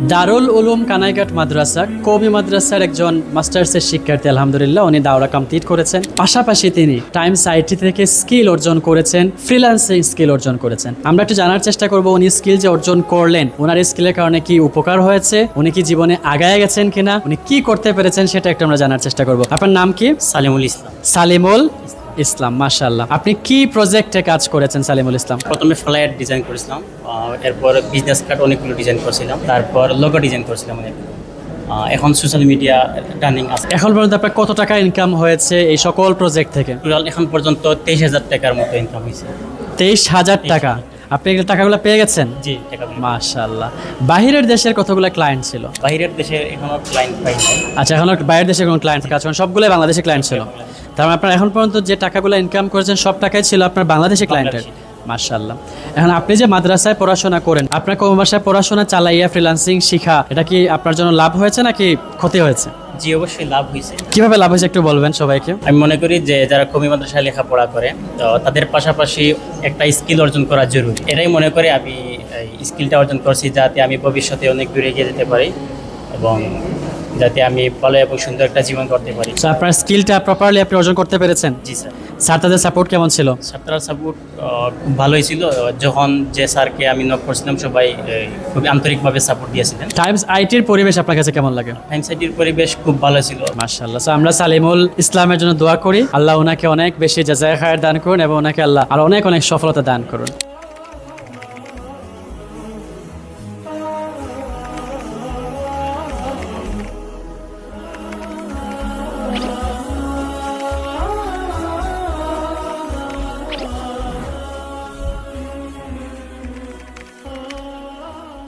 দারুল উলুম কানাইঘাট মাদ্রাসা কওমি মাদ্রাসার একজন মাস্টার্সের শিক্ষার্থী। আলহামদুলিল্লাহ উনি দাওরা কমপ্লিট করেছেন, পাশাপাশি তিনি টাইমস আইটি থেকে স্কিল অর্জন করেছেন, ফ্রিল্যান্সিং স্কিল অর্জন করেছেন। আমরা একটু জানার চেষ্টা করব উনি স্কিল যে অর্জন করলেন ওনার স্কিলের কারণে কি উপকার হয়েছে, উনি কি জীবনে আগায় গেছেন কিনা, উনি কি করতে পেরেছেন সেটা একটু আমরা জানার চেষ্টা করব। আপনার নাম কি? সালিমুল ইসলাম। সালিমুল ইসলাম, মাশাআল্লাহ। আপনি কি প্রজেক্টে কাজ করেছেন সালিমুল ইসলাম? প্রথমে ফ্লায়ার ডিজাইন করেছিলাম, এরপর বিজনেস কার্ড অনেকগুলো ডিজাইন করেছিলাম, তারপর লোগো ডিজাইন করেছিলাম অনেকগুলো। এখন সোশ্যাল মিডিয়া রানিং আছে। এখন পর্যন্ত আপনার কত টাকা ইনকাম হয়েছে এই সকল প্রজেক্ট থেকে? টোটাল এখন পর্যন্ত 23,000 টাকার মতো ইনকাম হয়েছে। 23,000 টাকা? আপনি এই টাকাগুলো পেয়ে গেছেন? জি, টাকাগুলো। মাশাআল্লাহ। বাহিরের দেশের কতগুলো ক্লায়েন্ট ছিল? বাইরের দেশে এখনো ক্লায়েন্ট পাই নাই। আচ্ছা, এখন বাইরের দেশে কোনো ক্লায়েন্ট কাজ করেন? সবগুলোই বাংলাদেশে ক্লায়েন্ট ছিল? তার মানে আপনার এখন পর্যন্ত যে টাকাগুলো ইনকাম করেছেন সব টাকাই ছিল আপনার বাংলাদেশি ক্লায়েন্টের? মাশাআল্লাহ। এখন আপনি যে মাদ্রাসায় পড়াশোনা করেন, আপনার কম ভাষায় পড়াশোনা চালাইয়া ফ্রিল্যান্সিং শিখা, এটা কি আপনার জন্য লাভ হয়েছে নাকি ক্ষতি হয়েছে? জি, অবশ্যই লাভ হয়েছে। কিভাবে লাভ হয়েছে একটু বলবেন সবাইকে। আমি মনে করি যে যারা কওমি মাদ্রাসায় লেখাপড়া করে তো তাদের পাশাপাশি একটা স্কিল অর্জন করা জরুরি। এটাই মনে করে আমি এই স্কিলটা অর্জন করছি যাতে আমি ভবিষ্যতে অনেক দূরে এগিয়ে যেতে পারি এবং যাতে আমি ভালো এবং সুন্দর একটা জীবন করতে পারি। তো আপনার স্কিলটা প্রপারলি আপনি অর্জন করতে পেরেছেন? জি স্যার। স্যার তাদের সাপোর্ট কেমন ছিল? ছাত্ররা সাপোর্ট খুব ভালোই ছিল। যখন যে স্যারকে আমি নক করছিলাম সবাই খুব আন্তরিকভাবে সাপোর্ট দিয়েছিলেন। টাইমস আইটির পরিবেশ আপনার কাছে কেমন লাগে? টাইম সাইটির পরিবেশ খুব ভালো ছিল। মাশাআল্লাহ। সো আমরা সালিমুল ইসলামের জন্য দোয়া করি, আল্লাহ ওনাকে অনেক বেশি জাযায়ে খায়ের দান করুন এবং ওনাকে আল্লাহ আর অনেক অনেক সফলতা দান করুন।